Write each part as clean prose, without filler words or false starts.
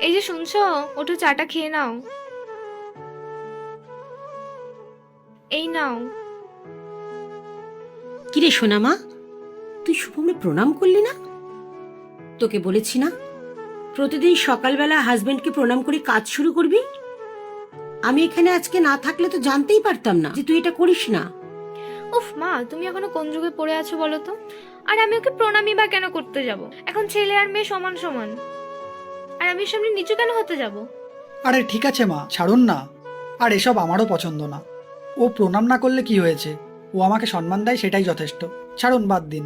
এই যে শুনছো, ওঠো চাটা খেয়ে নাও। এই নাও। কিরে সোনামা, তুই শুভমকে প্রণাম করলি না? তোকে বলেছি না প্রতিদিন সকালবেলা হাজবেন্ডকে প্রণাম করে কাজ শুরু করবি। আমি এখানে আজকে না থাকলে তো জানতেই পারতাম না যে তুই এটা করিস না। উফ মা, তুমি এখনো কোন যুগে পড়ে আছো বলো তো? আর আমি ওকে প্রণামই বা কেন করতে যাব? এখন ছেলে আর মেয়ে সমান সমান। আর আমি ওর সামনে নিচু কেন হতে যাব? আরে ঠিক আছে মা, ছাড়ুন না। আর এসব আমারও পছন্দ না। ও প্রণাম না করলে কি হয়েছে? ও আমাকে সম্মান দেয়, সেটাই যথেষ্ট। ছাড়ুন, বাদ দিন।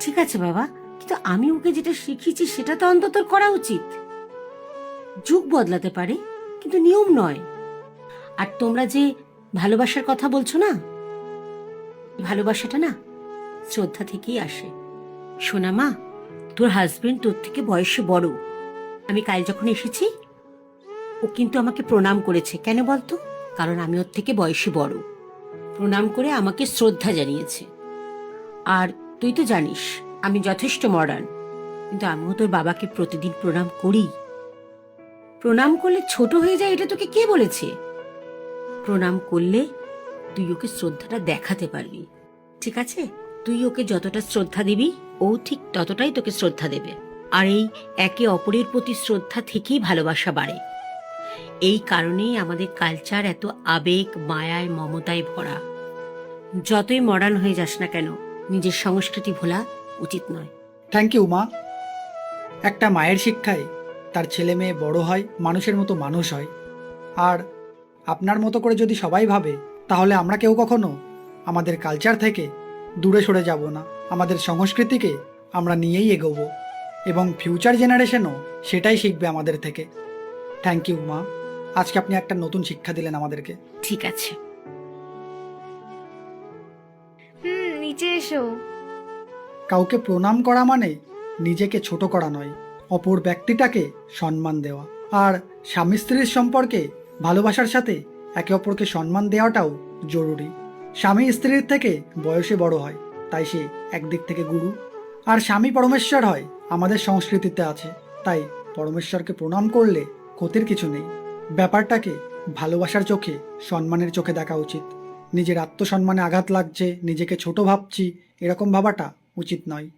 ঠিক আছে বাবা, কিন্তু আমি ওকে যেটা শিখিয়েছি সেটা তো অন্তত ওর করা উচিত। যুগ বদলাতে পারে, কিন্তু নিয়ম নয়। আর তোমরা যে ভালোবাসার কথা বলছো না, ভালোবাসাটা না শ্রদ্ধা থেকেই আসে। সোনামা, তোর হাজবেন্ড তোর থেকে বয়সে বড়। আমি কাল যখন এসেছি ও কিন্তু আমাকে প্রণাম করেছে। কেন বলতো? কারণ আমি ওর থেকে বয়সে বড়। প্রণাম করে আমাকে শ্রদ্ধা জানিয়েছে। আর তুই তো জানিস আমি যথেষ্ট মডার্ন, কিন্তু আমিও তোর বাবাকে প্রতিদিন প্রণাম করি। প্রণাম করলে ছোট হয়ে যায় এটা তোকে কে বলেছে? প্রণাম করলে তুই ওকে শ্রদ্ধাটা দেখাতে পারবি। ঠিক আছে? তুই ওকে যতটা শ্রদ্ধা দিবি ও ঠিক ততটাই তোকে শ্রদ্ধা দেবে। আর এই একে অপরের প্রতি শ্রদ্ধা থেকেই ভালোবাসা বাড়ে। এই কারণেই আমাদের কালচার এত আবেগ, মায়ায়, মমতায় ভরা। যতই মডার্ন হয়ে যাস না কেন, নিজের সংস্কৃতি ভোলা উচিত নয়। থ্যাংক ইউ মা। একটা মায়ের শিক্ষায় তার ছেলে মেয়ে বড় হয়, মানুষের মতো মানুষ হয়। আর আপনার মতো করে যদি সবাই ভাবে, তাহলে আমরা কেউ কখনো আমাদের কালচার থেকে দূরে সরে যাব না। আমাদের সংস্কৃতিকে আমরা নিয়েই এগোবো, এবং ফিউচার জেনারেশনও সেটাই শিখবে আমাদের থেকে। থ্যাংক ইউ মা। আজকে আপনি একটা নতুন শিক্ষা দিলেন আমাদেরকে। ঠিক আছে। নিচে এসো। কাউকে প্রণাম করা মানে নিজেকে ছোট করা নয়, অপর ব্যক্তিটাকে সম্মান দেওয়া। আর স্বামী স্ত্রীর সম্পর্কে ভালোবাসার সাথে একে অপরকে সম্মান দেওয়াটাও জরুরি। স্বামী স্ত্রীর থেকে বয়সে বড় হয়, তাই সে একদিক থেকে গুরু। আর স্বামী পরমেশ্বর হয়, আমাদের সংস্কৃতিতে আছে। তাই পরমেশ্বরকে প্রণাম করলে ক্ষতির কিছু নেই। ব্যাপারটাকে ভালোবাসার চোখে, সম্মানের চোখে দেখা উচিত। নিজের আত্মসম্মানে আঘাত লাগছে, নিজেকে ছোট ভাবছি, এরকম ভাবাটা উচিত নয়।